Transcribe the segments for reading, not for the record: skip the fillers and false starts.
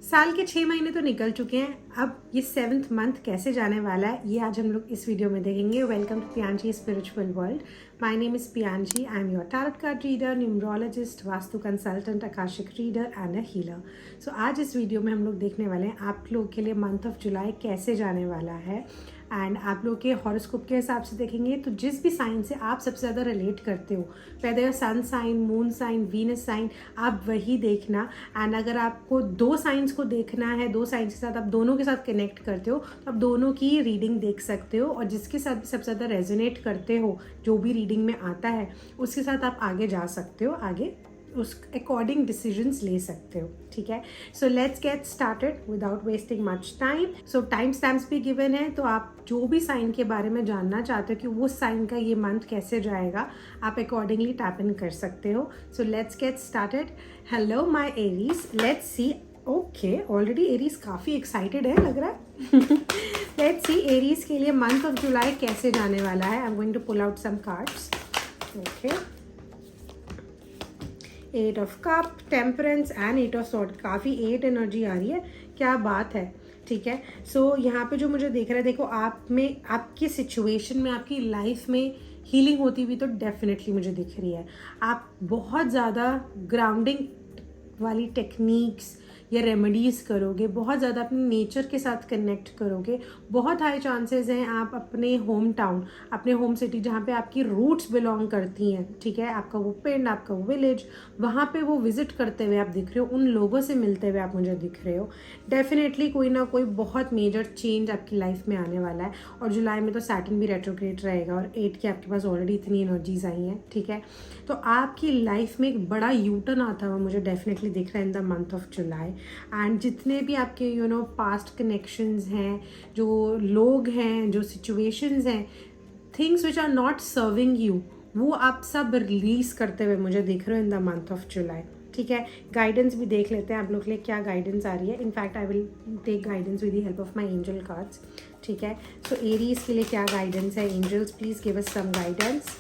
साल के 6 महीने तो निकल चुके हैं, अब ये 7th मंथ कैसे जाने वाला है ये आज हम लोग इस वीडियो में देखेंगे। Welcome to Piyanshi spiritual world. My name is Piyanshi. I am your tarot card reader, numerologist, vastu consultant, akashic reader and a healer. So आज इस वीडियो में हम लोग देखने वाले हैं आप लोग के लिए मंथ ऑफ जुलाई कैसे जाने वाला है। एंड आप लोग के हॉरोस्कोप के हिसाब से देखेंगे तो जिस भी साइन से आप सबसे ज़्यादा रिलेट करते हो, whether sun sign, moon sign, Venus sign, आप वही देखना। एंड अगर आपको दो साइंस को देखना है, दो साइंस के साथ आप दोनों के साथ कनेक्ट करते हो तो आप दोनों की रीडिंग देख सकते हो, और जिसके साथ सबसे ज़्यादा रेजोनेट करते हो, जो भी रीडिंग में आता है उसके साथ आप आगे जा सकते हो, आगे उस अकॉर्डिंग डिसीजंस ले सकते हो। ठीक है, so let's get started without wasting much time. So time stamps भी गिवन है, तो आप जो भी साइन के बारे में जानना चाहते हो कि वो साइन का ये मंथ कैसे जाएगा, आप अकॉर्डिंगली टैप इन कर सकते हो। So let's get started. Hello my Aries, let's see. Okay, already Aries काफ़ी एक्साइटेड है लग रहा है। लेट्स सी एरीज के लिए मंथ ऑफ जुलाई कैसे जाने वाला है। I am going to pull out some cards. Okay, 8 of cup, temperance and 8 of sword. काफ़ी 8 एनर्जी आ रही है, क्या बात है। ठीक है, सो यहाँ पे जो मुझे देख रहा है, देखो आप में, आपकी सिचुएशन में, आपकी लाइफ में हीलिंग होती हुई तो डेफिनेटली मुझे दिख रही है। आप बहुत ज़्यादा ग्राउंडिंग वाली टेक्निक्स या रेमेडीज़ करोगे, बहुत ज़्यादा अपने नेचर के साथ कनेक्ट करोगे। बहुत हाई चांसेस हैं आप अपने होम टाउन, अपने होम सिटी जहाँ पे आपकी रूट्स बिलोंग करती हैं, ठीक है, आपका वो पिंड, आपका वो विलेज, वहाँ पे वो विजिट करते हुए आप दिख रहे हो, उन लोगों से मिलते हुए आप मुझे दिख रहे हो। डेफिनेटली कोई ना कोई बहुत मेजर चेंज आपकी लाइफ में आने वाला है। और जुलाई में तो सैटर्न भी रेट्रोग्रेड रहेगा, और 8 की आपके पास ऑलरेडी इतनी एनर्जीज आई हैं। ठीक है, तो आपकी लाइफ में एक बड़ा यू टर्न आता हुआ मुझे डेफिनेटली दिख रहा है in the month of July. And जितने भी आपके पास्ट कनेक्शंस हैं, जो लोग हैं, जो सिचुएशंस हैं, things which are not serving you, वो आप सब रिलीज करते हुए मुझे दिख रहे हो इन द मंथ ऑफ जुलाई। ठीक है, गाइडेंस भी देख लेते हैं आप लोग के लिए क्या गाइडेंस आ रही है। In fact I will take guidance with the help of my angel cards. ठीक है, सो एरीज के लिए क्या गाइडेंस है। Angels please give us some guidance.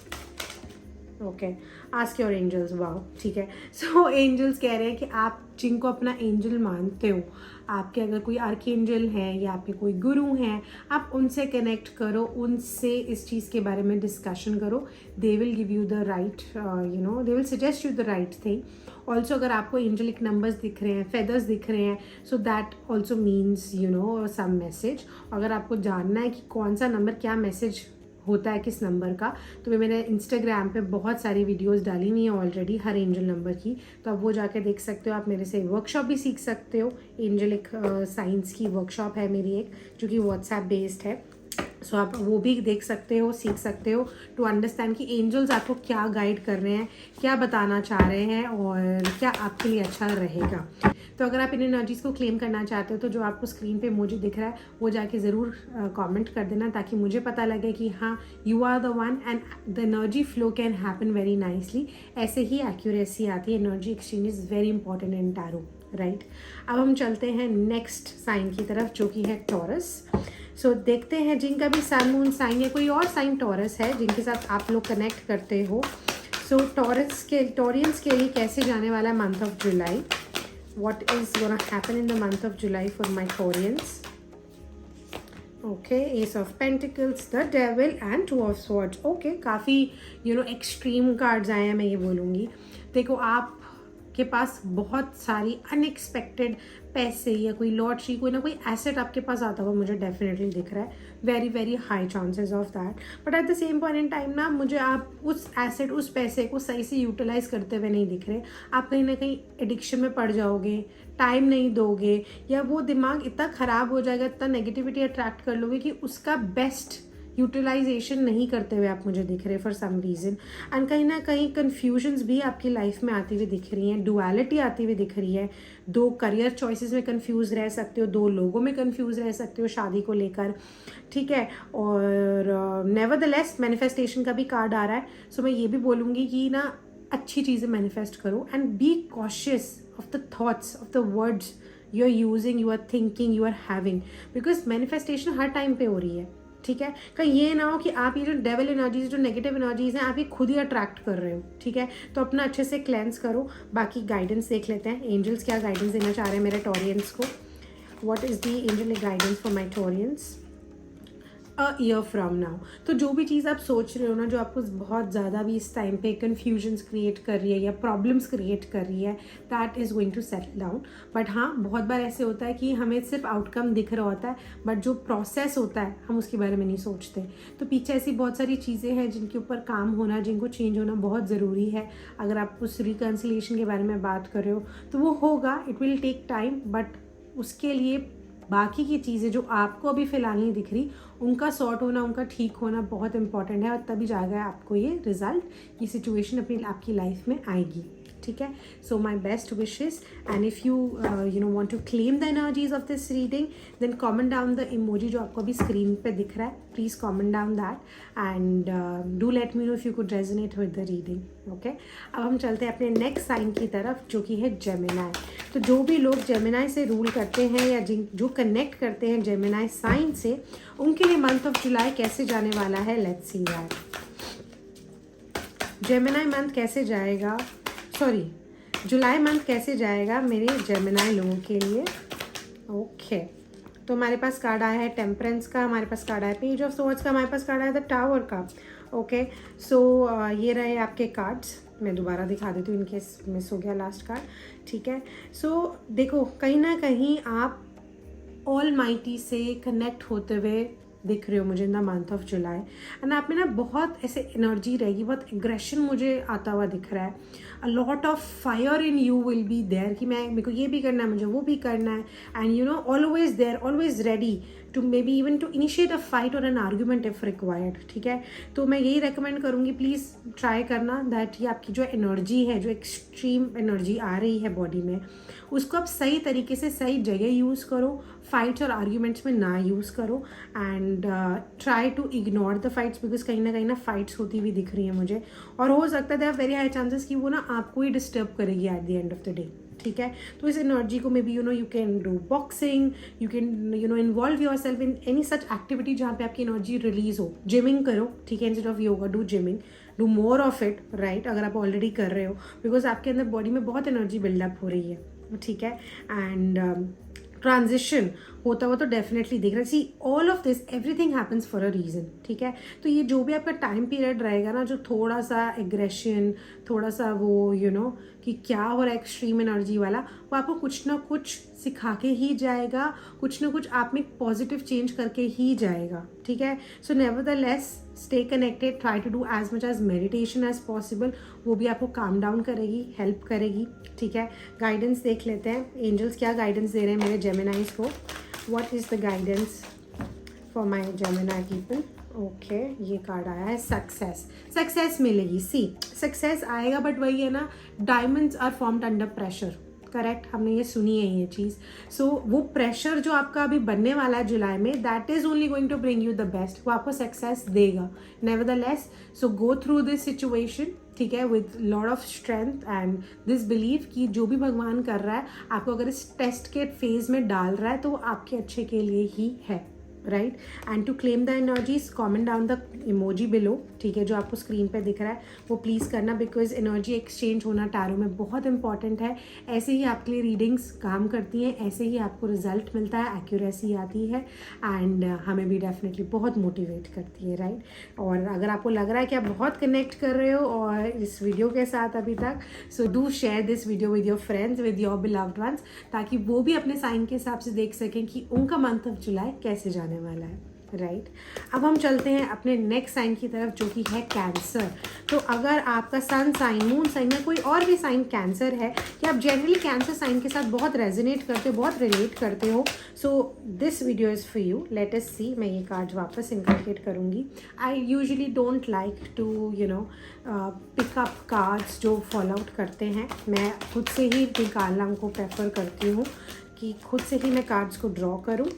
Okay, ask your angels. Wow, ठीक है, सो एंजल्स कह रहे हैं कि आप जिनको अपना एंजल मानते हो, आपके अगर कोई आर्क एंजल है या आपके कोई गुरु हैं, आप उनसे कनेक्ट करो, उनसे इस चीज़ के बारे में डिस्कशन करो। They will give you the right, they will suggest you the right thing. Also अगर आपको एंजलिक नंबर्स दिख रहे हैं, फेदर्स दिख रहे हैं, so that also means some message. अगर आपको जानना है कि कौन सा नंबर क्या मैसेज होता है किस नंबर का, तो मैं मैंने इंस्टाग्राम पे बहुत सारी वीडियोस डाली हुई हैं ऑलरेडी हर एंजल नंबर की, तो आप वो जाके देख सकते हो। आप मेरे से वर्कशॉप भी सीख सकते हो, एंजलिक साइंस की वर्कशॉप है मेरी एक, जो कि व्हाट्सएप बेस्ड है। सो आप वो भी देख सकते हो, सीख सकते हो टू अंडरस्टैंड कि एंजल्स आपको क्या गाइड कर रहे हैं, क्या बताना चाह रहे हैं, और क्या आपके लिए अच्छा रहेगा। तो अगर आप इन एनर्जीज़ को क्लेम करना चाहते हो तो जो आपको स्क्रीन पे मुझे दिख रहा है वो जाके ज़रूर कमेंट कर देना, ताकि मुझे पता लगे कि हाँ, you are the one and the energy flow can happen very nicely. ऐसे ही एक्यूरेसी आती है। Energy exchange is very important in tarot, right. अब हम चलते हैं नेक्स्ट साइन की तरफ, जो कि है टॉरस। सो देखते हैं जिनका भी सन, मून साइन या कोई और साइन टॉरस है जिनके साथ आप लोग कनेक्ट करते हो। सो टॉरियंस के लिए कैसे जाने वाला है month of July. What is gonna happen in the month of July for my Taurians? Okay, Ace of Pentacles, the Devil and Two of Swords. Okay, काफ़ी एक्सट्रीम कार्ड्स आए हैं, मैं ये बोलूँगी। देखो, आप के पास बहुत सारी अनएक्सपेक्टेड पैसे या कोई लॉटरी, कोई ना कोई एसेट आपके पास आता हुआ मुझे डेफिनेटली दिख रहा है। Very very high chances of that, but at the same point in time ना, मुझे आप उस एसेट, उस पैसे को सही से यूटिलाइज करते हुए नहीं दिख रहे। आप कहीं ना कहीं एडिक्शन में पड़ जाओगे, टाइम नहीं दोगे, या वो दिमाग इतना ख़राब हो जाएगा, इतना नेगेटिविटी अट्रैक्ट कर लोगे कि उसका बेस्ट यूटिलाइजेशन नहीं करते हुए आप मुझे दिख रहे फॉर सम रीज़न। एंड कहीं ना कहीं कन्फ्यूजन्स भी आपकी लाइफ में आती हुई दिख रही हैं, डुअलिटी आती हुई दिख रही है। दो करियर चॉइसेस में कंफ्यूज रह सकते हो, दो लोगों में कंफ्यूज रह सकते हो शादी को लेकर, ठीक है। और नेवरदलेस मैनिफेस्टेशन का भी कार्ड आ रहा है। सो मैं ये भी बोलूँगी कि ना, अच्छी चीज़ें मैनिफेस्ट करो and be cautious of the thoughts, of the words you are using, you are thinking, you are having, because manifestation हर टाइम पे हो रही है। ठीक है। कहीं ये ना हो कि आप ये जो डेविल एनर्जीज, जो नेगेटिव एनर्जीज हैं, आप ये खुद ही अट्रैक्ट कर रहे हो, ठीक है। तो अपना अच्छे से क्लेंस करो। बाकी गाइडेंस देख लेते हैं, एंजल्स क्या गाइडेंस देना चाह रहे हैं मेरे टॉरियंस को। What is the angelic guidance for my Taureans a year from now. तो जो भी चीज़ आप सोच रहे हो ना, जो आपको बहुत ज़्यादा भी इस टाइम पे कन्फ्यूजन्स क्रिएट कर रही है या प्रॉब्लम्स क्रिएट कर रही है, that is going to settle down. But हाँ, बहुत बार ऐसे होता है कि हमें सिर्फ आउटकम दिख रहा होता है, बट जो प्रोसेस होता है हम उसके बारे में नहीं सोचते। तो पीछे ऐसी बहुत सारी चीज़ें हैं जिनके ऊपर काम होना, जिनको चेंज होना बहुत ज़रूरी है। अगर आप उस रिकन्सिलिएशन के बारे में बात कर रहे हो तो वो होगा, it will take time, but उसके लिए बाकी की चीज़ें जो आपको अभी फ़िलहाल नहीं दिख रही, उनका सॉर्ट होना, उनका ठीक होना बहुत इंपॉर्टेंट है। और तभी जाएगा आपको ये रिजल्ट, ये सिचुएशन अपनी आपकी लाइफ में आएगी, ठीक है। So my best wishes, and if you want to claim the energies of this reading, then comment down the emoji जो आपको अभी स्क्रीन पे दिख रहा है। Please comment down that and do let me know if you could resonate with the reading, okay. अब हम चलते हैं अपने नेक्स्ट साइन की तरफ, जो कि है जेमिनाई। तो जो भी लोग जेमिनाई से रूल करते हैं या जो कनेक्ट करते हैं जेमिनाई साइन से, उनके लिए मंथ ऑफ जुलाई कैसे जाने वाला है, let's see that. Gemini month कैसे जाएगा, जुलाई मंथ कैसे जाएगा मेरे जेमिनाई लोगों के लिए, ओके। तो हमारे पास कार्ड आया है टेम्परेंस का, हमारे पास कार्ड आया पेज ऑफ सोर्ड्स का, हमारे पास कार्ड आया द टावर का, ओके। सो ये रहे आपके कार्ड्स। मैं दोबारा दिखा देती हूँ इनकेस मिस हो गया लास्ट कार्ड, ठीक है। सो देखो, कहीं ना कहीं आप ऑल माइटी से कनेक्ट होते हुए दिख रहे हो मुझे इन the month of July. And आप में ना बहुत ऐसे एनर्जी रहेगी, बहुत एग्रेशन मुझे आता हुआ दिख रहा है। A lot of fire in you will be there कि मेरे को ये भी करना है, मुझे वो भी करना है, and you know always there, always ready to maybe even to initiate a fight और एन आर्ग्यूमेंट इफ रिक्वायर्ड, ठीक है। तो मैं यही रेकमेंड करूँगी, प्लीज़ ट्राई करना दैट ये आपकी जो एनर्जी है, जो एक्सट्रीम एनर्जी आ रही है बॉडी में, उसको आप सही तरीके से सही जगह यूज़ करो, फाइट्स और आर्ग्यूमेंट्स में ना यूज़ करो, and try to ignore the fights, because कहीं ना फाइट्स होती हुई दिख रही है मुझे। और हो सकता है there are very high chances कि वो ना आपको ही डिस्टर्ब करेगी at the end of the day, ठीक है। तो इस एनर्जी को maybe you can do boxing, you can involve yourself in any such activity जहाँ पे आपकी एनर्जी रिलीज हो। जिमिंग करो, ठीक है, instead of yoga do gymming, do more of it, right, अगर आप ऑलरेडी कर रहे हो, बिकॉज आपके अंदर बॉडी में बहुत एनर्जी बिल्डअप हो रही है, ठीक है। एंड ट्रांजिशन होता हुआ तो डेफिनेटली दिख रहा है। See all of this, everything happens for a reason, ठीक है। तो ये जो भी आपका टाइम पीरियड रहेगा ना, जो थोड़ा सा एग्रेशन, थोड़ा सा वो कि क्या हो रहा है एक्सट्रीम एनर्जी वाला, वो आपको कुछ ना कुछ सिखा के ही जाएगा, कुछ ना कुछ आप में पॉजिटिव चेंज करके ही जाएगा, ठीक है। So nevertheless stay connected, try to do as much as meditation as possible, वो भी आपको काम डाउन करेगी, हेल्प करेगी, ठीक है। गाइडेंस देख लेते हैं, एंजल्स क्या गाइडेंस दे रहे हैं मेरे जेमिनाइज को। What is the guidance for my Gemini people, okay. ये कार्ड आया है सक्सेस मिलेगी। सी सक्सेस आएगा, बट वही है ना, diamonds are formed under pressure, correct, हमने ये सुनी है ये चीज़। सो वो प्रेशर जो आपका अभी बनने वाला है जुलाई में, that is only going to bring you the best, वो आपको सक्सेस देगा nevertheless. So go through this situation, ठीक है, with lot of strength and this believe कि जो भी भगवान कर रहा है आपको अगर इस टेस्ट के फेज में डाल रहा है तो वो आपके अच्छे के लिए ही है, right. And to claim the energies, comment down the emoji below, ठीक है, जो आपको स्क्रीन पे दिख रहा है वो प्लीज़ करना, बिकॉज एनर्जी एक्सचेंज होना टैरो में बहुत इंपॉर्टेंट है। ऐसे ही आपके लिए रीडिंग्स काम करती हैं, ऐसे ही आपको रिजल्ट मिलता है, एक्यूरेसी आती है, एंड हमें भी डेफिनेटली बहुत मोटिवेट करती है, राइट। और अगर आपको लग रहा है कि आप बहुत कनेक्ट कर रहे हो और इस वीडियो के साथ अभी तक, so do share this video with your friends, with your beloved ones, ताकि वो भी अपने साइन के हिसाब से देख सकें कि उनका मंथ ऑफ जुलाई कैसे जाने वाला है, राइट। अब हम चलते हैं अपने नेक्स्ट साइन की तरफ, जो कि है कैंसर। तो अगर आपका सन साइन, मून साइन या कोई और भी साइन कैंसर है, कि आप जनरली कैंसर साइन के साथ बहुत रेजोनेट करते हो, बहुत रिलेट करते हो, so this video is for you. Let us see, मैं ये कार्ड वापस इनकलकेट करूँगी। I usually don't like to pick up cards जो फॉलो आउट करते हैं, मैं खुद से ही निकालना को प्रेफर करती हूँ कि खुद से ही मैं कार्ड्स को ड्रॉ करूँ।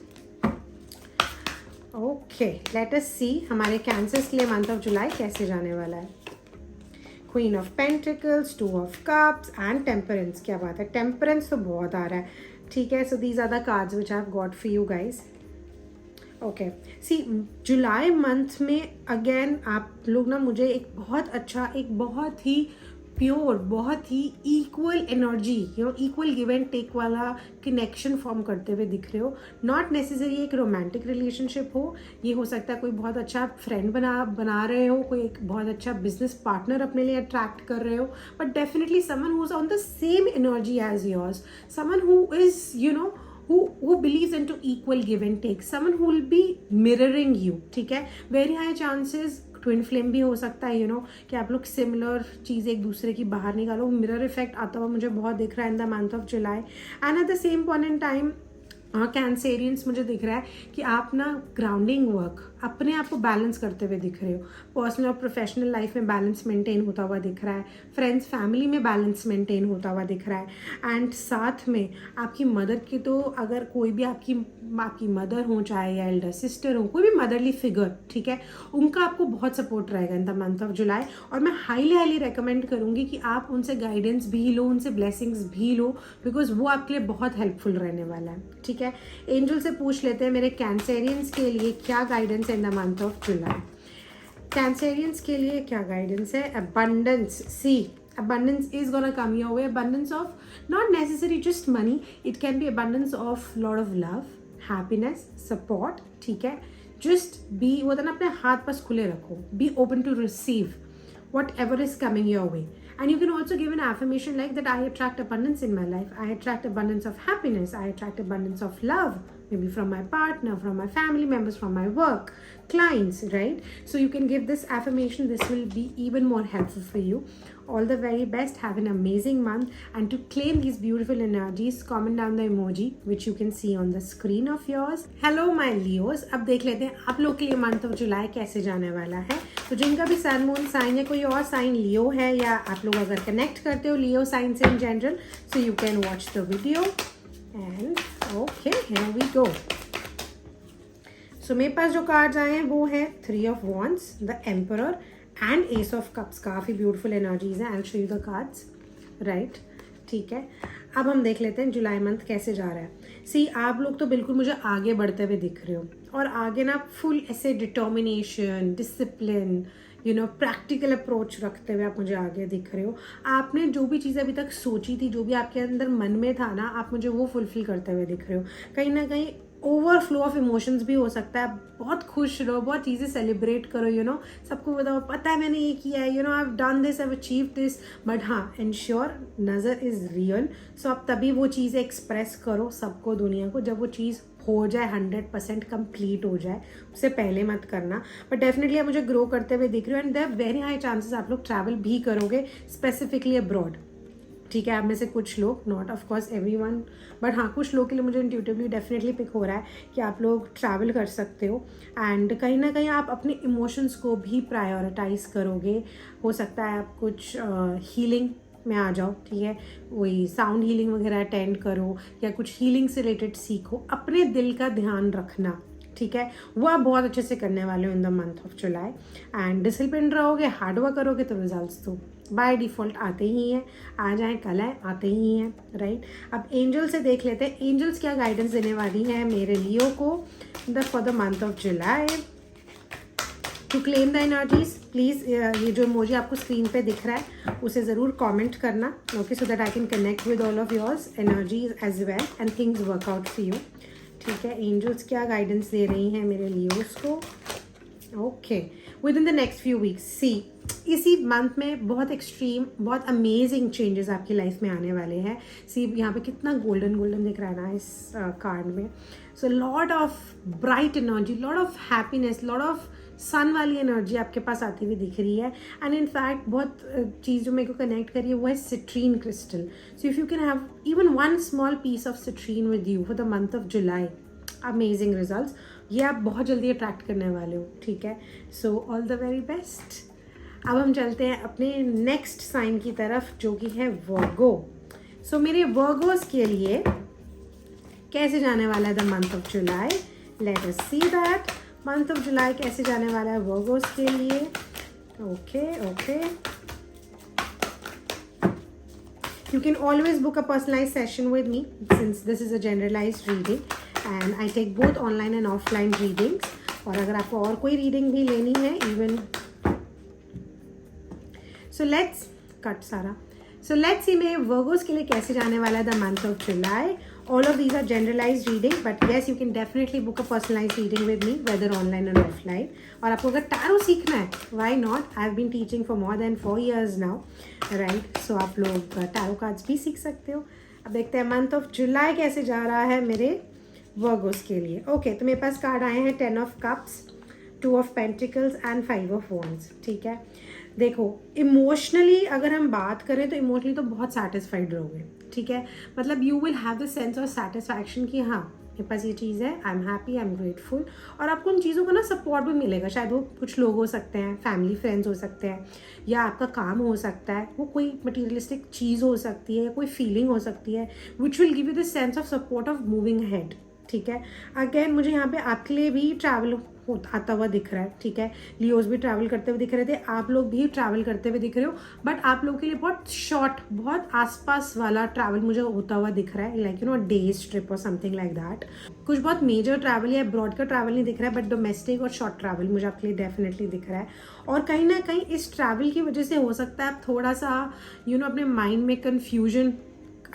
ओके, लेट अस सी हमारे कैंसर्स के लिए मंथ ऑफ जुलाई कैसे जाने वाला है। Queen of pentacles, 2 of cups and temperance. क्या बात है, टेम्परेंस तो बहुत आ रहा है, ठीक है। So these are the cards which I have got for you guys. Okay, see July month में अगेन आप लोग ना मुझे एक बहुत अच्छा, एक बहुत ही प्योर, बहुत ही equal energy, equal give and take वाला कनेक्शन फॉर्म करते हुए दिख रहे हो. नॉट नेसेसरी एक रोमांटिक रिलेशनशिप हो, ये हो सकता है कोई बहुत अच्छा फ्रेंड बना रहे हो, कोई एक बहुत अच्छा बिजनेस पार्टनर अपने लिए अट्रैक्ट कर रहे हो, but definitely someone who is on the same energy as yours, someone who is who believes into equal give and take, someone who will be mirroring you. ठीक है, very high chances twin flame भी हो सकता है, कि आप लोग similar चीज़ एक दूसरे की बाहर निकालो. मिरर इफेक्ट आता हुआ मुझे बहुत दिख रहा है in the month of July. And eight the same point in time Cancerians मुझे दिख रहा है कि आप ना ग्राउंडिंग वर्क, अपने आप को बैलेंस करते हुए दिख रहे हो. पर्सनल और प्रोफेशनल लाइफ में बैलेंस मेंटेन होता हुआ दिख रहा है. फ्रेंड्स फैमिली में बैलेंस मेंटेन होता हुआ दिख रहा है. एंड साथ में आपकी मदर की, तो अगर कोई भी आपकी मदर हो, चाहे या एल्डर सिस्टर हो, कोई भी मदरली फिगर, ठीक है, उनका आपको बहुत सपोर्ट रहेगा इन द मंथ ऑफ जुलाई. और मैं हाईली रेकमेंड करूँगी कि आप उनसे गाइडेंस भी लो, उनसे ब्लेसिंग्स भी लो, बिकॉज वो आपके लिए बहुत हेल्पफुल रहने वाला है. ठीक है, एंजल से पूछ लेते हैं मेरे कैंसेरियंस के लिए क्या गाइडेंस है in the month of July. Cancerians के लिए क्या गाइडेंस है? Abundance. See, abundance is gonna come your way. Abundance of not necessarily just money, it can be abundance of lot of love, happiness, support. ठीक है, just be, वो तो ना अपने हाथ पास खुले रखो, be open to receive whatever is coming your way. And you can also give an affirmation like that: I attract abundance in my life, I attract abundance of happiness, I attract abundance of love, maybe from my partner, from my family members, from my work, clients, right? So you can give this affirmation. This will be even more helpful for you. All the very best. Have an amazing month. And to claim these beautiful energies, comment down the emoji which you can see on the screen of yours. Hello my Leos. अब देख लेते हैं आप लोग के लिए month of जुलाई कैसे जाने वाला है. तो जिनका भी सन मून साइन या कोई और साइन लियो है, या आप लोग अगर कनेक्ट करते हो लियो साइन से in general, so you can watch the video. And okay, here we go. So मेरे पास जो कार्ड्स आए हैं वो है 3 of Wands, the emperor and S of cups. काफ़ी ब्यूटीफुल एनर्जीज हैं. I will show you the cards, right. ठीक है, अब हम देख लेते हैं जुलाई मंथ कैसे जा रहा है. सी, आप लोग तो बिल्कुल मुझे आगे बढ़ते हुए दिख रहे हो, और आगे ना फुल ऐसे डिटर्मिनेशन, डिसिप्लिन, प्रैक्टिकल अप्रोच रखते हुए आप मुझे आगे दिख रहे हो. आपने जो भी चीज़ अभी तक सोची थी, जो भी आपके अंदर मन में था ना, आप मुझे वो फुलफिल करते हुए दिख रहे हो. कहीं ना कहीं ओवरफ्लो ऑफ इमोशंस भी हो सकता है. बहुत खुश रहो, बहुत चीज़ें सेलिब्रेट करो, सबको बताओ पता है मैंने ये किया है, I have done this, I have achieve this. But हाँ, एंश्योर नज़र इज़ रियल. सो आप तभी वो चीज़ें एक्सप्रेस करो सबको, दुनिया को, जब वो चीज़ हो जाए, 100% कंप्लीट हो जाए. उससे पहले मत करना. बट डेफिनेटली आप मुझे ग्रो करते हुए दिख रहे हो. And there very high chances आप लोग ट्रैवल भी करोगे, स्पेसिफिकली अब्रॉड. ठीक है, आप में से कुछ लोग, not of course everyone, but हाँ कुछ लोग के लिए मुझे इंट्यूटिवली डेफिनेटली पिक हो रहा है कि आप लोग ट्रैवल कर सकते हो. एंड कहीं ना कहीं आप अपने इमोशंस को भी प्रायोरिटाइज करोगे. हो सकता है आप कुछ हीलिंग में आ जाओ. ठीक है, वही साउंड हीलिंग वगैरह अटेंड करो, या कुछ हीलिंग से रिलेटेड सीखो. अपने दिल का ध्यान रखना, ठीक है, वो आप बहुत अच्छे से करने वाले हो इन the month of July. And discipline रहोगे, हार्डवर्क करोगे, तो रिजल्ट्स तो बाय डिफ़ॉल्ट आते ही हैं. आज आए कल आए, आते ही हैं, राइट. अब एंजल से देख लेते हैं एंजल्स क्या गाइडेंस देने वाली हैं मेरे लियो को for the month of July. To claim the energies, please ये जो इमोजी आपको स्क्रीन पे दिख रहा है उसे ज़रूर कमेंट करना, okay, so that I can connect with all of yours energies as well and things work out for you. ठीक है, एंजल्स क्या गाइडेंस दे रही हैं मेरे लियोस को. Okay, within the next few weeks. See, इसी month में बहुत एक्सट्रीम, बहुत अमेजिंग चेंजेस आपकी लाइफ में आने वाले हैं. सी, यहाँ पे कितना गोल्डन दिख रहा है ना इस कार्ड में. So lot of bright energy, lot of happiness, lot of sun वाली एनर्जी आपके पास आती हुई दिख रही है. एंड इनफैक्ट बहुत चीज़ जो मेरे को कनेक्ट करी है वो है citrine crystal. So if you can have even one small piece of citrine with you for the month of July, amazing results. ये आप बहुत जल्दी अट्रैक्ट करने वाले हो. ठीक है, so all the very best. अब हम चलते हैं अपने नेक्स्ट साइन की तरफ, जो कि है वर्गो. सो मेरे वर्गोस के लिए कैसे जाने वाला है the month of July. Late us see that. Month of जुलाई कैसे जाने वाला है वर्गोस के लिए. Okay, you can always book a personalized session with me, since this is a generalized reading. And I take both online and offline readings. और अगर आपको और कोई रीडिंग भी लेनी है इवन, सो लेट्स कट सारा। सो लेट्स सी मेरे वर्गोस के लिए कैसे जाने वाला है the month of July. All of these are generalized reading, but yes, you can definitely book a personalized reading with me, whether online or offline. और आपको अगर टैरो सीखना है, why not? I've been teaching for more than 4 years now, right? So आप लोग tarot cards भी सीख सकते हो। अब देखते हैं मंथ ऑफ जुलाई कैसे जा रहा है मेरे वर्गोस के लिए। ओके, तो मेरे पास कार्ड आए हैं 10 of cups, 2 of pentacles and 5 of wands. ठीक है, देखो इमोशनली अगर हम बात करें तो इमोशनली तो बहुत सेटिस्फाइड रहोगे। ठीक है, मतलब you will have the sense of satisfaction कि हाँ मेरे पास ये चीज़ है, I am happy, I am grateful. और आपको उन चीज़ों को ना सपोर्ट भी मिलेगा। शायद वो कुछ लोग हो सकते हैं, फैमिली फ्रेंड्स हो सकते हैं, या आपका काम हो सकता है, वो कोई मटीरियलिस्टिक चीज़ हो सकती है, या कोई फीलिंग हो सकती है which will give you the sense of support of moving head. ठीक है, अगेन मुझे यहाँ पे आपके लिए भी ट्रैवल आता हुआ दिख रहा है। ठीक है, लियोज भी ट्रैवल करते हुए दिख रहे थे, आप लोग भी ट्रैवल करते हुए दिख रहे हो, बट आप लोगों के लिए बहुत शॉर्ट, बहुत आसपास वाला ट्रैवल मुझे होता हुआ दिख रहा है, like you know days trip और समथिंग लाइक दैट। कुछ बहुत मेजर ट्रैवल या ब्रॉड का ट्रैवल नहीं दिख रहा है, बट डोमेस्टिक और शॉर्ट ट्रैवल मुझे आपके लिए डेफिनेटली दिख रहा है। और कहीं ना कहीं इस ट्रैवल की वजह से हो सकता है आप थोड़ा सा अपने माइंड में कन्फ्यूजन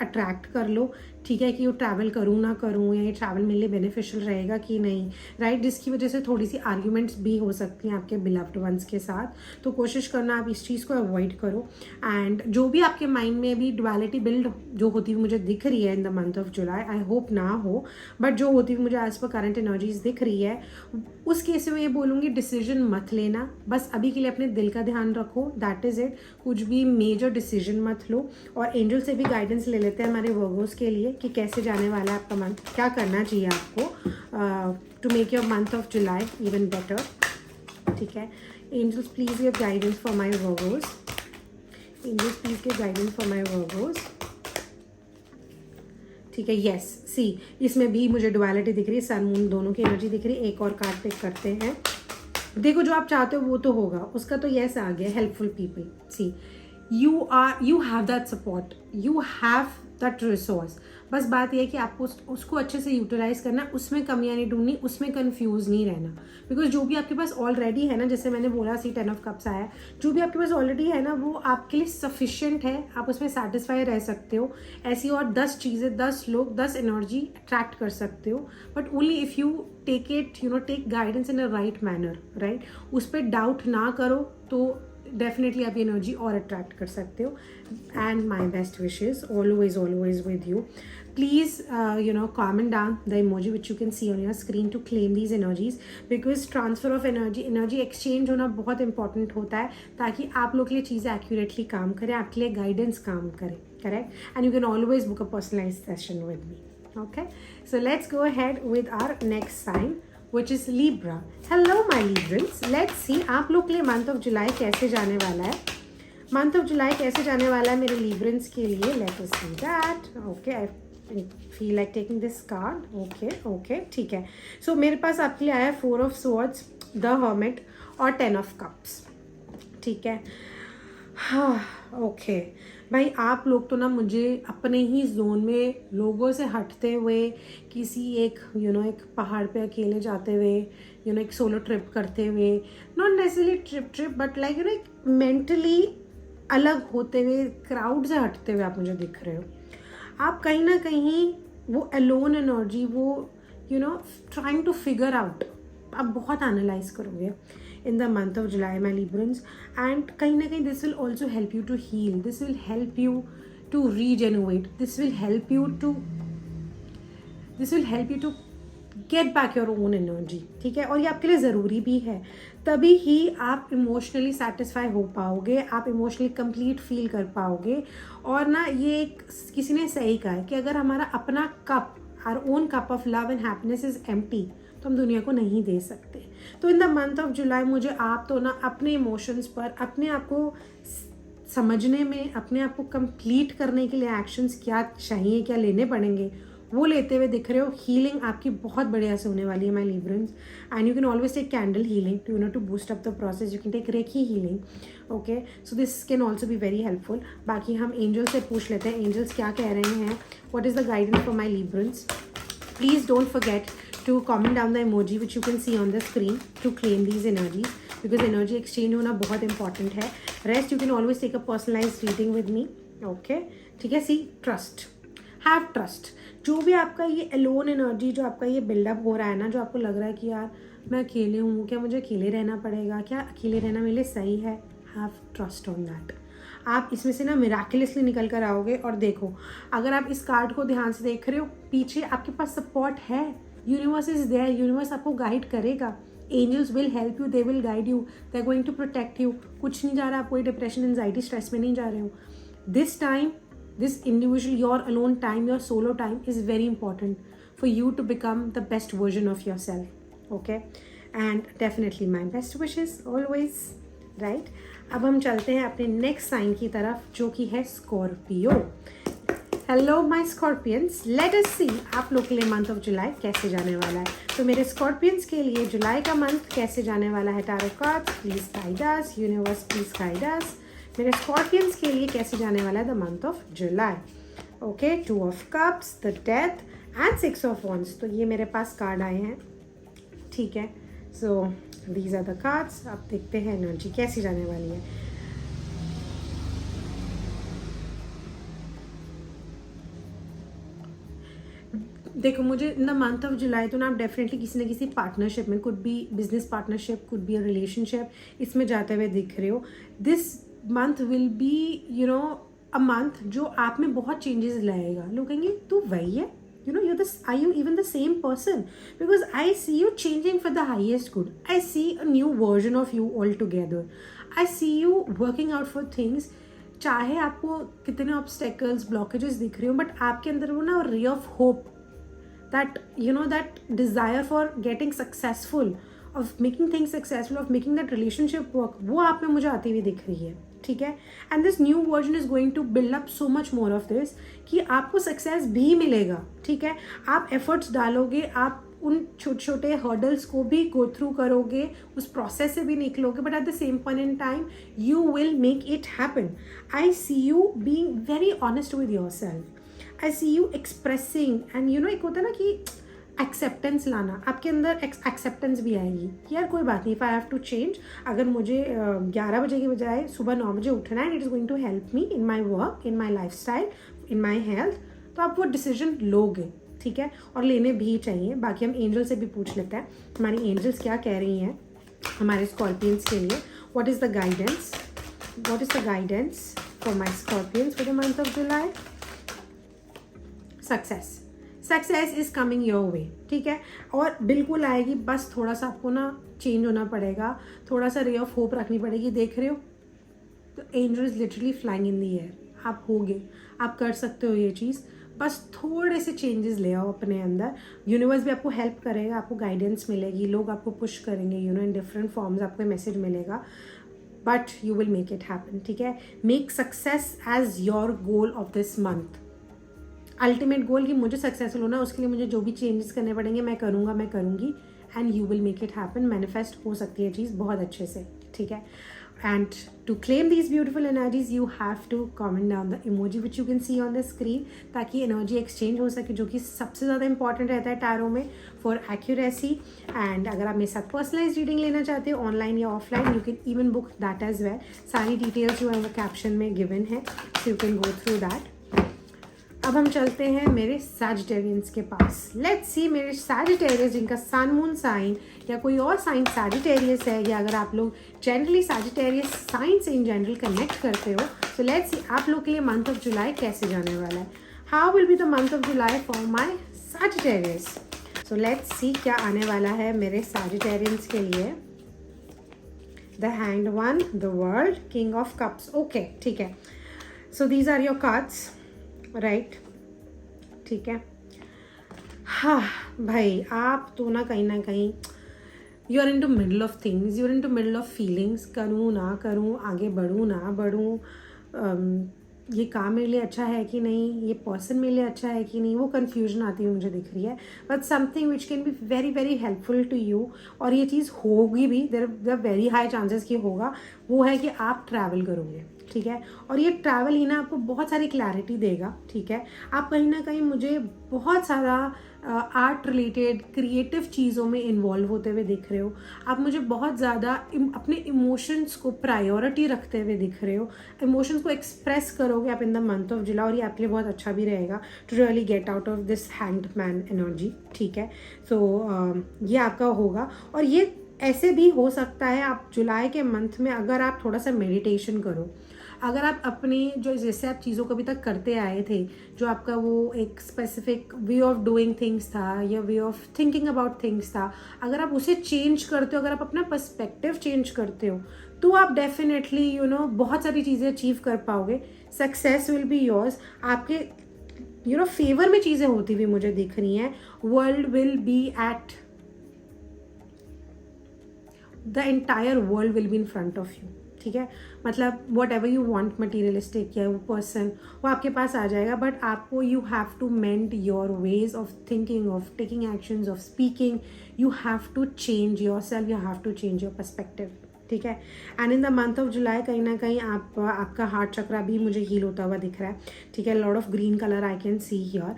अट्रैक्ट कर लो। ठीक है, कि ये ट्रैवल करूँ ना करूँ, या ये ट्रैवल मेरे लिए बेनिफिशियल रहेगा कि नहीं, राइट? जिसकी वजह से थोड़ी सी आर्ग्यूमेंट्स भी हो सकती हैं आपके बिलव्ड वंस के साथ। तो कोशिश करना आप इस चीज़ को अवॉइड करो। एंड जो भी आपके माइंड में अभी डुअलिटी बिल्ड जो होती हुई मुझे दिख रही है in the month of July, I hope ना हो, बट जो होती हुई मुझे एज पर करंट एनर्जीज दिख रही है, उस केस में ये बोलूँगी डिसीजन मत लेना। बस अभी के लिए अपने दिल का ध्यान रखो, दैट इज़ इट। कुछ भी मेजर डिसीजन मत लो। और एंजल से भी गाइडेंस ले लेते हैं हमारे वर्गोस के लिए कि कैसे जाने वाला है आपका मंथ, क्या करना चाहिए आपको to make your month of July even better. ठीक है, angels please give guidance for my Virgos. Angels please give guidance for my Virgos. ठीक है, यस, सी इसमें भी मुझे डुअलिटी दिख रही है, सन मून दोनों की एनर्जी दिख रही है। एक और कार्ड पिक करते हैं। देखो जो आप चाहते हो वो तो होगा, उसका तो यस आ गया, helpful people. See you have that support, you have that resource। बस बात यह है कि आपको उसको अच्छे से यूटिलाइज करना, उसमें कमियां नहीं ढूंढनी, उसमें कंफ्यूज नहीं रहना। बिकॉज जो भी आपके पास ऑलरेडी है ना, जैसे मैंने बोला सी 10 ऑफ कप्स आया, जो भी आपके पास ऑलरेडी है ना वो आपके लिए सफिशिएंट है, आप उसमें सेटिस्फाई रह सकते हो। ऐसी और 10 चीज़ें, 10 लोग, 10 एनर्जी अट्रैक्ट कर सकते हो, but only if you take it take guidance in a right manner, right? उस पर डाउट ना करो तो डेफिनेटली आप एनर्जी और अट्रैक्ट कर सकते हो। And my best wishes always with you. Please comment down the emoji which you can see on your screen to claim these energies, because transfer of energy exchange होना बहुत important होता है, ताकि आप लोग के लिए चीज़ें एक्यूरेटली काम करें, आपके लिए गाइडेंस काम करे, correct? And you can always book a personalised session with me. Okay, so let's go ahead with our next sign, which is Libra. Hello my Librans, let's see आप लोग के लिए मंथ ऑफ जुलाई कैसे जाने वाला है। मंथ ऑफ जुलाई कैसे जाने वाला है मेरे Librans के लिए, let us see that. Okay, I feel like taking this card. Okay, ठीक है। So मेरे पास आपके लिए आया 4 of Swords, The Hermit और 10 of Cups। ठीक है, हाँ, ओके भाई, आप लोग तो ना मुझे अपने ही जोन में लोगों से हटते हुए किसी एक एक पहाड़ पे अकेले जाते हुए, एक सोलो ट्रिप करते हुए, not necessarily trip but like एक मेंटली अलग होते हुए, क्राउड से हटते हुए आप मुझे दिख रहे हो। आप कहीं ना कहीं वो अलोन एनर्जी, वो ट्राइंग टू फिगर आउट, आप बहुत एनालाइज करोगे in the month of July, my Librans, and कहीं ना कहीं this will also help you to heal, this will help you to regenerate, this will help you to get back your own energy। ठीक है, और ये आपके लिए ज़रूरी भी है, तभी ही आप इमोशनली सेटिस्फाई हो पाओगे, आप इमोशनली कंप्लीट फील कर पाओगे। और ना ये किसी ने सही कहा है कि अगर हमारा अपना cup, our own cup of love and happiness is empty, तो हम दुनिया को नहीं दे सकते। तो in the month of July मुझे आप तो ना अपने इमोशंस पर, अपने आप को समझने में, अपने आप को कंप्लीट करने के लिए एक्शंस क्या चाहिए, क्या लेने पड़ेंगे, वो लेते हुए दिख रहे हो। हीलिंग आपकी बहुत बढ़िया से होने वाली है my Librans, and you can always take candle healing to boost up the process. You can take reiki healing, okay, so this can also be very helpful. बाकी हम एंजल्स से पूछ लेते हैं, एंजल्स क्या कह रहे हैं, what is the guidance for my Librans. Please don't forget to comment down the emoji which you can see on the screen to claim these energies, because energy exchange होना बहुत important है. Rest you can always take a personalized reading with me. Okay, ठीक है. See, trust, have trust. जो भी आपका ये alone energy, जो आपका ये build-up हो रहा है ना, जो आपको लग रहा है कि यार मैं अकेले हूँ, क्या मुझे अकेले रहना पड़ेगा, क्या अकेले रहना मेरे लिए सही है, have trust on that. आप इसमें से ना मिराकुलसली निकल कर आओगे. और देखो, अगर आप इस कार्ड को ध्यान से देख रहे हो, पीछे आपके पास सपोर्ट है. Universe is there. यूनिवर्स आपको गाइड करेगा. Angels will help you, they will guide you, they are going to protect you. कुछ नहीं जा रहा, आप कोई डिप्रेशन, एंजाइटी, स्ट्रेस में नहीं जा रहे हो. This time, this individual, your alone time, your solo time is very important for you to become the best version of yourself. Okay, and definitely my best wishes always. Right, अब हम चलते हैं अपने next sign की तरफ, जो कि है Scorpio. Hello my Scorpions, let us see आप लोग के लिए मंथ ऑफ जुलाई कैसे जाने वाला है. तो मेरे स्कॉर्पियंस के लिए जुलाई का मंथ कैसे जाने वाला है. Tarot cards please guide us. Universe please guide us. मेरे स्कॉर्पियंस के लिए कैसे जाने वाला है the month of July. Okay, 2 of cups, the death and 6 of wands. तो ये मेरे पास कार्ड आए हैं. ठीक है, so these are the cards. आप देखते हैं एनर्जी कैसी जाने वाली है. देखो, मुझे इन द मंथ ऑफ जुलाई तो ना आप डेफिनेटली किसी न किसी पार्टनरशिप में, could be business partnership, could be a relationship, इसमें जाते हुए दिख रहे हो. This month will be a month जो आप में बहुत चेंजेस लाएगा. लोग कहेंगे तू वही है, are you even the same person? Because I see you changing for the highest good. I see a new version of you altogether. I see you working out for things. चाहे आपको कितने obstacles, blockages दिख रहे हो, but आपके अंदर वो ना ray of hope, that that desire for getting successful, of making things successful, of making that relationship work, वो आप में मुझे आती हुई दिख रही है. ठीक है, and this new version is going to build up so much more of this कि आपको सक्सेस भी मिलेगा. ठीक है, आप एफर्ट्स डालोगे, आप उन छोटे छोटे हर्डल्स को भी गो थ्रू करोगे, उस प्रोसेस से भी निकलोगे, but at the same point in time you will make it happen. I see you being very honest with yourself. I see you expressing, and एक होता है ना कि एक्सेप्टेंस लाना, आपके अंदर एक्सेप्टेंस भी आएगी कि यार कोई बात नहीं, if I have to change, अगर मुझे 11 बजे की बजाय सुबह 9 बजे उठना है, it is going to help me in my work, in my lifestyle, in my health, तो आप वो डिसीजन लोगे. ठीक है, और लेने भी चाहिए. बाकी हम एंजल से भी पूछ लेते हैं हमारी एंजल्स क्या कह रही हैं हमारे स्कॉर्पियंस के लिए. What is the guidance, what is the guidance for my Scorpions for the month of July. Success is coming your way. ठीक है, और बिल्कुल आएगी, बस थोड़ा सा आपको ना चेंज होना पड़ेगा, थोड़ा सा रे ऑफ होप रखनी पड़ेगी. देख रहे हो, तो angel is literally flying in the air. आप होगे, आप कर सकते हो ये चीज़, बस थोड़े से चेंजेस ले आओ अपने अंदर. यूनिवर्स भी आपको हेल्प करेगा, आपको गाइडेंस मिलेगी, लोग आपको पुश करेंगे, इन डिफरेंट फॉर्म्स आपको मैसेज मिलेगा, but you will make it happen. ठीक है, make success as your goal of this month. Ultimate goal कि मुझे सक्सेसफुल होना, उसके लिए मुझे जो भी चेंजेस करने पड़ेंगे मैं करूँगा, मैं करूँगी, and you will make it happen. Manifest हो सकती है चीज़ बहुत अच्छे से. ठीक है, and to claim these beautiful energies you have to comment down the emoji which you can see on the screen, ताकि एनर्जी एक्सचेंज हो सके, जो कि सबसे ज़्यादा इंपॉर्टेंट रहता है टैरो में फॉर एक्यूरेसी. एंड अगर आप मेरे साथ पर्सनलाइज रीडिंग लेना चाहते हो ऑनलाइन या offline, you can even book that as well. सारी डिटेल्स जो है वो कैप्शन में गिवन है, so you can go through that. अब हम चलते हैं मेरे सैजिटेरियंस के पास. लेट्स सी मेरे सैजिटेरियस जिनका सन मून साइन या कोई और साइन सैजिटेरियस है, या अगर आप लोग जनरली सैजिटेरियस साइन से इन जनरल कनेक्ट करते हो, तो लेट्स सी आप लोग के लिए मंथ ऑफ जुलाई कैसे जाने वाला है. How will be the month of July for my Sagittarius. So let's see क्या आने वाला है मेरे सैजिटेरियंस के लिए. The hand one, the world, king of cups. Okay, ठीक है, so these are your cards, right. ठीक है, हाँ भाई, आप तो ना कहीं you are in to middle of things, you are in to middle of feelings. करूँ ना करूँ, आगे बढ़ूँ ना बढ़ूँ, ये काम मेरे लिए अच्छा है कि नहीं, ये पर्सन मेरे लिए अच्छा है कि नहीं, वो कन्फ्यूजन आती हुई मुझे दिख रही है. But something which can be very very helpful to you, और ये चीज़ होगी भी, देयर वेरी हाई चांसेस कि होगा, वो है कि आप ट्रैवल करोगे. ठीक है। और ये ट्रैवल ही ना आपको बहुत सारी क्लैरिटी देगा, ठीक है। आप कहीं ना कहीं मुझे बहुत सारा आर्ट रिलेटेड क्रिएटिव चीज़ों में इन्वॉल्व होते हुए दिख रहे हो। आप मुझे बहुत ज़्यादा अपने इमोशंस को प्रायोरिटी रखते हुए दिख रहे हो। इमोशंस को एक्सप्रेस करोगे आप in the month of July, और ये आपके लिए बहुत अच्छा भी रहेगा to really get out of this hanged man energy, ठीक है। सो ये आपका होगा। और ये ऐसे भी हो सकता है आप जुलाई के मंथ में अगर आप थोड़ा सा मेडिटेशन करो, अगर आप अपने जो जैसे आप चीज़ों को अभी तक करते आए थे, जो आपका वो एक specific way of doing things था या way of thinking about things था, अगर आप उसे चेंज करते हो, अगर आप अपना पर्सपेक्टिव चेंज करते हो, तो आप डेफिनेटली बहुत सारी चीज़ें अचीव कर पाओगे। Success will be yours. आपके फेवर में चीज़ें होती हुई मुझे दिख रही हैं। World will be at the entire world will be in front of you, ठीक है। मतलब what ever you want materialistic या वो पर्सन वो आपके पास आ जाएगा, बट आपको you have to mend your ways of thinking, of taking actions, of speaking. You have to change yourself, you have to change your perspective, ठीक है। And in the month of July कहीं ना कहीं आपका heart चक्रा भी मुझे heal होता हुआ दिख रहा है, ठीक है। Lot of green colour I can see here.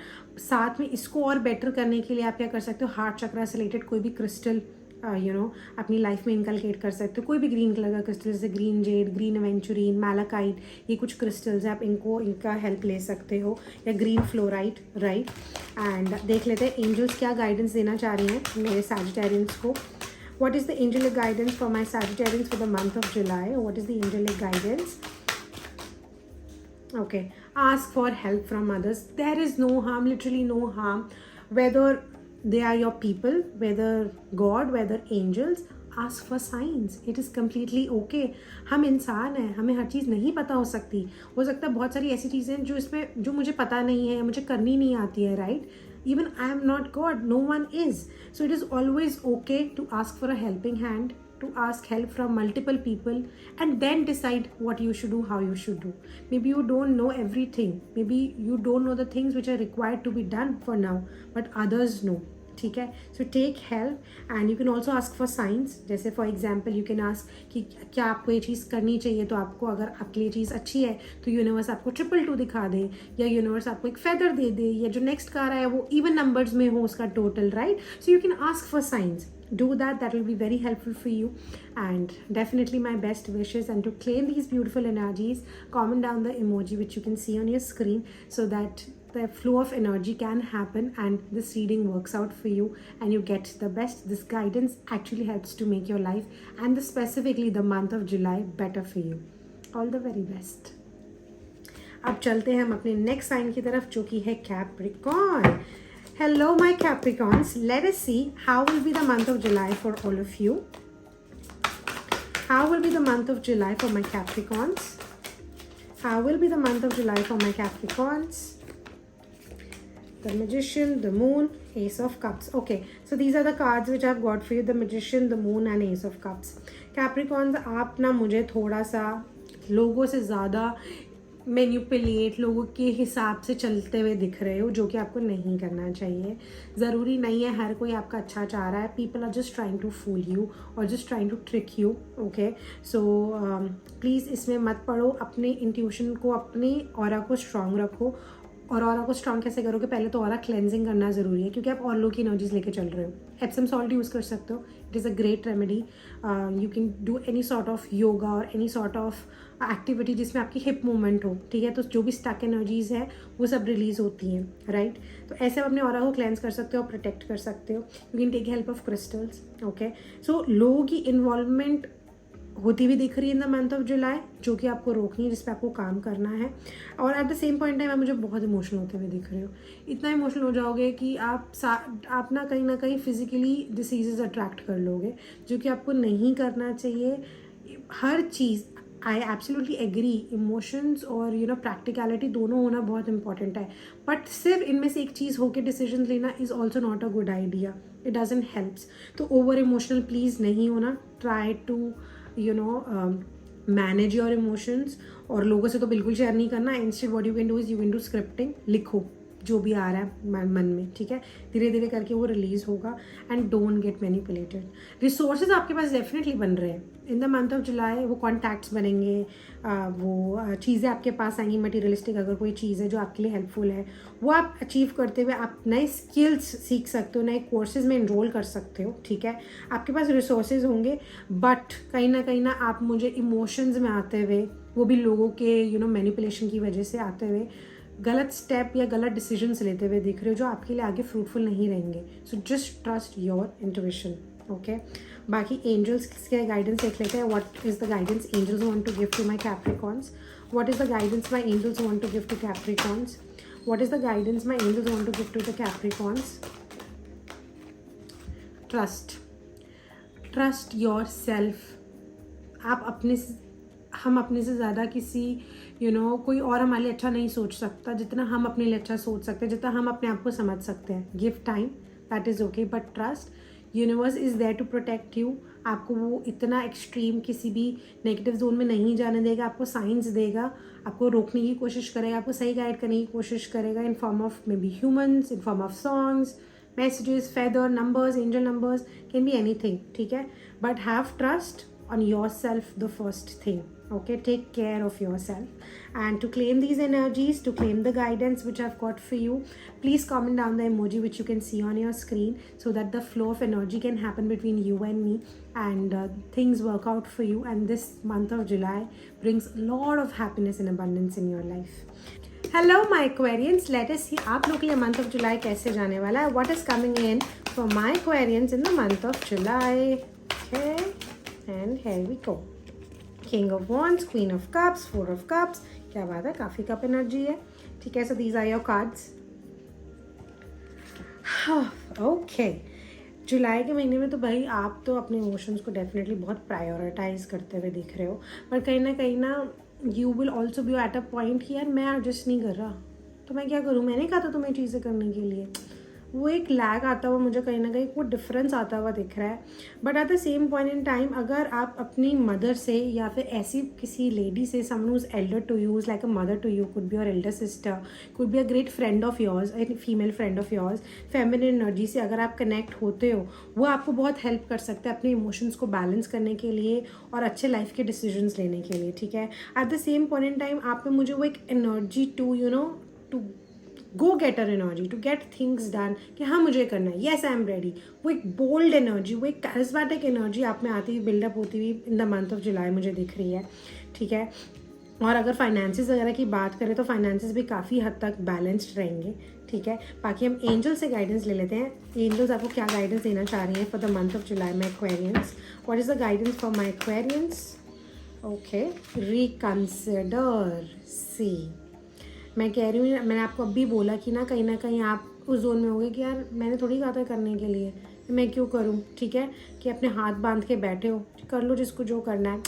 साथ में इसको और बेटर करने के लिए आप क्या कर सकते हो, हार्ट चक्रा से रिलेटेड कोई भी क्रिस्टल अपनी लाइफ में इनकलकेट कर सकते हो। कोई भी ग्रीन कलर का क्रिस्टल, जैसे ग्रीन जेड, ग्रीन एवेंचुरीन, मैलाकाइट, ये कुछ क्रिस्टल्स हैं, आप इनका हेल्प ले सकते हो, या ग्रीन फ्लोराइट, राइट। एंड देख लेते हैं एंजल्स क्या गाइडेंस देना चाह रही हैं मेरे सैजिटेरियंस को। What is the angelic guidance for my Sagittarians for the month of July? What is the angelic guidance? Okay, ask for help from others. There is no harm, literally no harm, whether they are your people, whether God, whether angels. Ask for signs. It is completely okay. हम इंसान हैं, हमें हर चीज़ नहीं पता हो सकती। हो सकता है बहुत सारी ऐसी चीज़ें जो मुझे पता नहीं है, मुझे करनी नहीं आती है, right. Even I am not God, no one is. So it is always okay to ask for a helping hand, to ask help from multiple people, and then decide what you should do, how you should do. Maybe you don't know everything. Maybe you don't know the things which are required to be done for now, but others know. ठीक है। So take help and you can also ask for signs. जैसे for example you can ask कि क्या आपको ये चीज़ करनी चाहिए, तो आपको अगर आपके लिए चीज़ अच्छी है तो यूनिवर्स आपको 222 दिखा दे, या यूनिवर्स आपको एक फेदर दे दे, या जो नेक्स्ट कार आया वो इवन नंबर्स में हो उसका total, right. So you can ask for science. Do that will be very helpful for you, and definitely my best wishes. And to claim these beautiful energies, comment down the emoji which you can see on your screen, so that the flow of energy can happen and this reading works out for you and you get the best. This guidance actually helps to make your life and specifically the month of July better for you. All the very best. अब चलते हैं हम अपने next sign की तरफ, जो कि है Capricorn. Hello my Capricorns, let us see how will be the month of July for all of you. How will be the month of July for my Capricorns? How will be the month of July for my Capricorns? The Magician, the Moon, Ace of Cups. Okay, so these are the cards which I've got for you, the Magician, the Moon and Ace of Cups. Capricorns, आप ना मुझे थोड़ा सा लोगों से ज़्यादा manipulate, लोगों के हिसाब से चलते हुए दिख रहे हो, जो कि आपको नहीं करना चाहिए. ज़रूरी नहीं है हर कोई आपका अच्छा चाह रहा है. People are just trying to fool you और just trying to trick you. Okay, so please इसमें मत पड़ो. अपने इंट्यूशन को, अपने ऑरा को स्ट्रांग रखो. और ऑरा को स्ट्रांग कैसे करोगे? पहले तो ऑरा क्लेंजिंग करना ज़रूरी है, क्योंकि आप और लोग की एनर्जीज लेके चल रहे हो. एप्सम सॉल्ट यूज़ कर सकते हो. It is a great remedy. You can do any sort of yoga और एनी सॉर्ट ऑफ एक्टिविटी जिसमें आपकी हिप मूवमेंट हो. ठीक है, तो जो भी स्टक एनर्जीज है वो सब रिलीज होती हैं, राइट. तो ऐसे आप अपने ऑरा को क्लेंस कर सकते हो, प्रोटेक्ट कर सकते हो. You can take help of crystals. Okay, so लोगों की इन्वॉल्वमेंट होती हुई दिख रही है in the month of July, जो कि आपको रोकनी है, जिस पे आपको काम करना है. और eight the same point time आप मुझे बहुत इमोशनल होते हुए दिख रहे हो. इतना इमोशनल हो जाओगे कि आप ना कहीं फिजिकली डिसीजेज अट्रैक्ट कर लोगे, जो कि आपको नहीं करना चाहिए. हर चीज़, आई एब्सोल्युटली एग्री, इमोशंस और प्रैक्टिकलिटी दोनों होना बहुत इंपॉर्टेंट है. बट सिर्फ इनमें से एक चीज़ होकर डिसीजन लेना is also not a good idea. It doesn't helps. तो ओवर इमोशनल प्लीज़ नहीं होना. Try to manage your emotions. और लोगों से तो बिल्कुल शेयर नहीं करना. Instead what you can do is you can do scripting. लिखो जो भी आ रहा है मन में, ठीक है, धीरे धीरे करके वो रिलीज होगा। And don't get manipulated. Resources आपके पास डेफिनेटली बन रहे हैं इन द मंथ ऑफ जुलाई। वो कॉन्टैक्ट्स बनेंगे, वो चीज़ें आपके पास आएंगी मटीरियलिस्टिक, अगर कोई चीज़ है जो आपके लिए हेल्पफुल है वो आप अचीव करते हुए आप नए स्किल्स सीख सकते हो, नए कोर्सेज में इनरोल कर सकते हो, ठीक है। आपके पास रिसोर्सेज होंगे, बट कहीं ना आप मुझे इमोशंस में आते हुए, वो भी लोगों के मैनिपुलेशन की वजह से आते हुए गलत स्टेप या गलत डिसीजंस लेते हुए दिख रहे हो जो आपके लिए आगे फ्रूटफुल नहीं रहेंगे। So just trust your intuition, okay. बाकी एंजल्स के गाइडेंस देख लेते हैं। What is the guidance angels want to give to my Capricorns? What is the guidance my angels want to give to Capricorns? What is the guidance my angels want to give to the Capricorns? Trust yourself. हम अपने से ज़्यादा किसी कोई और हमारे लिए अच्छा नहीं सोच सकता जितना हम अपने लिए अच्छा सोच सकते हैं, जितना हम अपने आप को समझ सकते हैं। Give time, that is okay, but trust universe is there to protect you. आपको वो इतना एक्सट्रीम किसी भी नेगेटिव जोन में नहीं जाने देगा, आपको साइंस देगा, आपको रोकने की कोशिश करेगा, आपको सही गाइड करने की कोशिश करेगा in form of may be humans, in form of songs, messages, feather, numbers, angel numbers, can be anything, ठीक है। But have trust on yourself, the first thing, okay? Take care of yourself. And to claim these energies, to claim the guidance which I've got for you, please comment down the emoji which you can see on your screen so that the flow of energy can happen between you and me, and things work out for you, and this month of July brings a lot of happiness and abundance in your life. Hello my Aquarians, let us see आप लोग के लिए month of जुलाई कैसे जाने वाला है। What is coming in for my Aquarians in the month of July? Okay, and here we go. King of wands, queen of cups, four of cups, क्या बात है, काफ़ी कप एनर्जी है, ठीक है। So these are your cards. Okay, जुलाई के महीने में तो भाई आप तो अपने इमोशंस को डेफिनेटली बहुत प्रायोरिटाइज करते हुए दिख रहे हो, पर कहीं ना you will also be at a point कि यार मैं एडजस्ट नहीं कर रहा तो मैं क्या करूँ, मैंने कहा था तुम्हें चीज़ें करने के लिए। वो एक लैग आता हुआ मुझे कहीं ना कहीं वो डिफरेंस आता हुआ दिख रहा है। But at the same point in time अगर आप अपनी मदर से या फिर ऐसी किसी लेडी से, someone who is elder to you, like a mother to you, could be your elder sister, could be a great friend of yours, a female friend of yours, feminine energy से अगर आप connect होते हो, वो आपको बहुत help कर सकता है अपने इमोशंस को बैलेंस करने के लिए और अच्छे लाइफ के डिसीजंस लेने के लिए, ठीक है। At the same point in time आप में मुझे वो एक energy to to go getter energy, to get things done, कि हाँ मुझे करना है, येस आई एम रेडी, वो एक बोल्ड एनर्जी, वो एक कैरिस्मेटिक एनर्जी आप में आती हुई, बिल्डअप होती हुई इन द मंथ ऑफ जुलाई मुझे दिख रही है, ठीक है। और अगर फाइनेंसिस वगैरह की बात करें तो फाइनेंसिस भी काफ़ी हद तक बैलेंस्ड रहेंगे, ठीक है। बाकी हम एंजल से गाइडेंस ले लेते हैं। एंजल्स आपको क्या गाइडेंस देना चाह रही हैं for the month of July my Aquarians? What is the guidance for my Aquarians? Okay, reconsider. See, मैं कह रही हूँ, मैंने आपको अभी बोला कि ना कहीं आप उस जोन में होगे कि यार मैंने थोड़ी कहा था करने के लिए, मैं क्यों करूँ, ठीक है, कि अपने हाथ बांध के बैठे हो, कर लो जिसको जो करना है,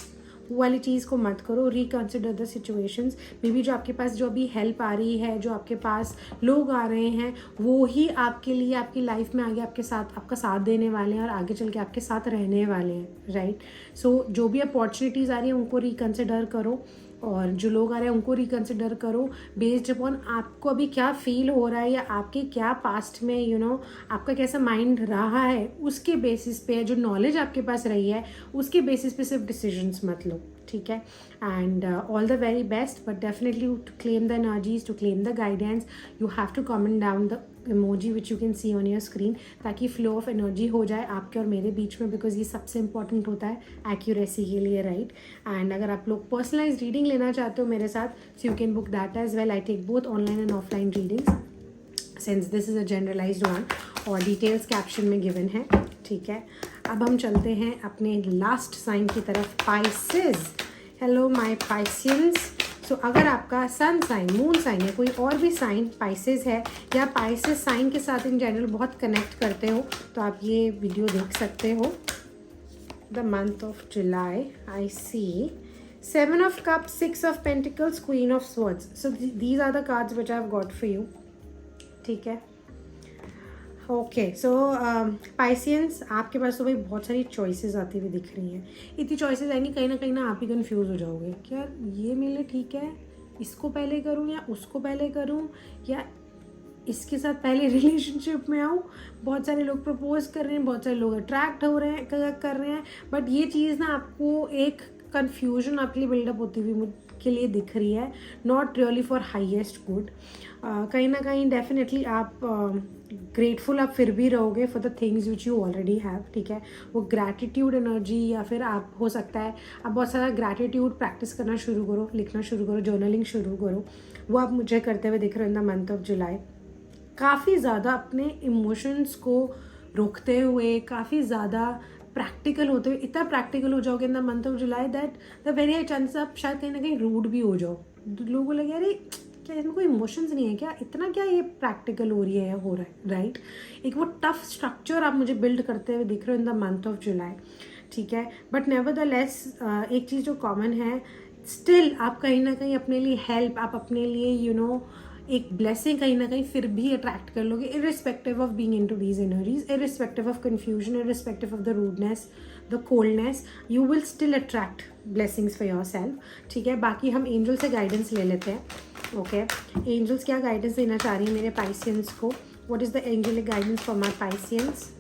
वो वाली चीज़ को मत करो। Reconsider the situations. May be जो आपके पास जो अभी हेल्प आ रही है, जो आपके पास लोग आ रहे हैं, वो ही आपके लिए आपकी लाइफ में आगे आपके साथ आपका साथ देने वाले हैं और आगे चल के आपके साथ रहने वाले हैं, राइट। सो जो भी अपॉर्चुनिटीज़ आ रही हैं उनको रिकंसिडर करो, और जो लोग आ रहे हैं उनको रिकंसिडर करो बेस्ड अपॉन आपको अभी क्या फील हो रहा है या आपके क्या पास्ट में आपका कैसा माइंड रहा है, उसके बेसिस पे, जो नॉलेज आपके पास रही है उसके बेसिस पे सिर्फ डिसीजंस मत लो, ठीक है। And all the very best, but definitely to claim the energies, to claim the guidance, you have to comment down the emoji which you can see on your screen, ताकि flow of energy हो जाए आपके और मेरे बीच में, because ये सबसे important होता है एक्यूरेसी के लिए, राइट। एंड अगर आप लोग पर्सनलाइज रीडिंग लेना चाहते हो मेरे साथ, so you can book that as well. I take both online and offline readings since this is a generalized one, और डिटेल्स कैप्शन में गिवन है, ठीक है। अब हम चलते हैं अपने लास्ट साइन की तरफ, Pisces. Hello my Pisceans. So अगर आपका सन साइन, मून साइन या कोई और भी साइन पाइसेस है, या पाइसेस साइन के साथ इन जनरल बहुत कनेक्ट करते हो, तो आप ये वीडियो देख सकते हो। The month of July, I see 7 of Cups, 6 of Pentacles, Queen of Swords. So these are the cards which I've got for you, ठीक है। ओके, सो पाइसियंस, आपके पास तो भाई बहुत सारी चॉइसेस आती हुई दिख रही हैं। इतनी चॉइसेस आएंगी कहीं ना आप ही कंफ्यूज हो जाओगे कि यार ये मेरे लिए ठीक है, इसको पहले करूँ या उसको पहले करूँ, या इसके साथ पहले रिलेशनशिप में आऊँ, बहुत सारे लोग प्रपोज कर रहे हैं, बहुत सारे लोग अट्रैक्ट हो रहे हैं, कर रहे हैं, बट ये चीज़ ना आपको एक कन्फ्यूजन आपके लिए बिल्डअप होती हुई के लिए दिख रही है, not really for highest good. कहीं ना कहीं डेफिनेटली आप ग्रेटफुल आप फिर भी रहोगे for the things which you already have, ठीक है। वो ग्रैटिट्यूड एनर्जी, या फिर आप हो सकता है आप बहुत सारा ग्रैटिट्यूड प्रैक्टिस करना शुरू करो, लिखना शुरू करो, जर्नलिंग शुरू करो, वो आप मुझे करते हुए दिख रहे हो इन द मंथ ऑफ जुलाई। काफ़ी ज़्यादा अपने इमोशंस को रोकते हुए, काफ़ी ज़्यादा प्रैक्टिकल होते हुए, इतना प्रैक्टिकल हो जाओगे इन the month of July that the very high chances आप शायद कहीं ना कहीं रूड भी हो जाओ। लोगों को लगे अरे क्या इसमें कोई इमोशंस नहीं है क्या, इतना क्या ये प्रैक्टिकल हो रही है या हो रहा है, राइट। एक वो टफ स्ट्रक्चर आप मुझे बिल्ड करते हुए दिख रहे हो इन द मंथ ऑफ जुलाई, ठीक है। बट नेवरदलेस एक चीज़ जो कॉमन है, स्टिल आप कहीं ना कहीं अपने लिए हेल्प, आप अपने लिए एक ब्लेसिंग कहीं ना कहीं फिर भी अट्रैक्ट कर लोगे, irrespective of being into these energies, irrespective of confusion, irrespective of the rudeness, the coldness, you will still attract blessings for your self, ठीक है। बाकी हम एंजल से गाइडेंस ले लेते हैं, ओके। एंजल्स क्या गाइडेंस देना चाह रही है मेरे पाइसियंस को? What is the angelic guidance for my Pisceans?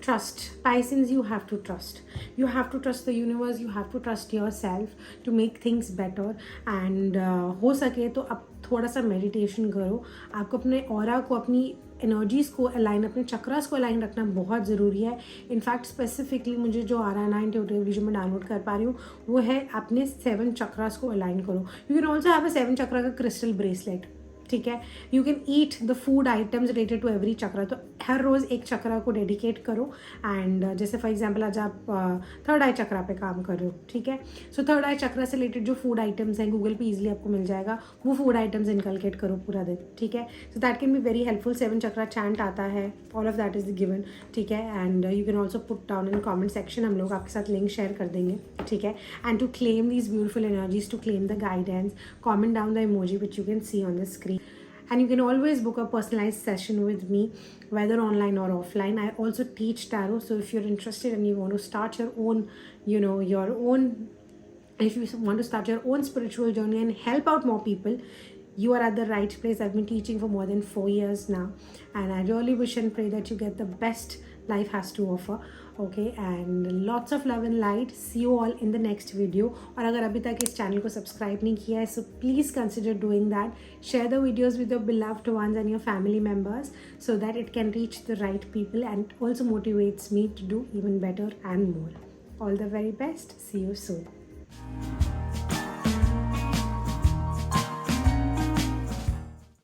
Trust. Pisces, you have to trust. You have to trust the universe. You have to trust yourself to make things better. And हो सके तो अब थोड़ा सा meditation करो। आपको अपने aura को, अपनी एनर्जीज को अलाइन, अपने चक्रास को अलाइन रखना बहुत ज़रूरी है। इनफैक्ट स्पेसिफिकली मुझे जो आ रहा है ना इंट्यूटिवली, जो मैं डाउनलोड कर पा रही हूँ, वो है अपने 7 चक्रास को अलाइन करो। You can also have a 7 chakra का क्रिस्टल ब्रेसलेट, ठीक है। You can eat the food items related to every chakra, तो हर रोज़ एक चक्रा को डेडिकेट करो। एंड जैसे फॉर एग्जांपल आज आप थर्ड आई चक्रा पे काम कर रहे हो, ठीक है। सो थर्ड आई चक्रा से रिलेटेड जो फूड आइटम्स हैं गूगल पे इजीली आपको मिल जाएगा, वो फूड आइटम्स इनकलकेट करो पूरा दिन, ठीक है। So that can be very helpful. 7 chakra chant आता है, all of that is given, ठीक है। And you can also put down in comment section, हम लोग आपके साथ लिंक शेयर कर देंगे, ठीक है। And to claim these beautiful energies, to claim the guidance, comment down the emoji which you can see on the screen. And you can always book a personalized session with me, whether online or offline. I also teach tarot, so if you're interested and you want to start your own, if you want to start your own spiritual journey and help out more people, you are at the right place. I've been teaching for more than 4 years now, and I really wish and pray that you get the best life has to offer, okay. And lots of love and light. See you all in the next video. और अगर अभी तक इस channel को subscribe नहीं किया है, so please consider doing that. Share the videos with your beloved ones and your family members so that it can reach the right people, and also motivates me to do even better and more. All the very best. See you soon.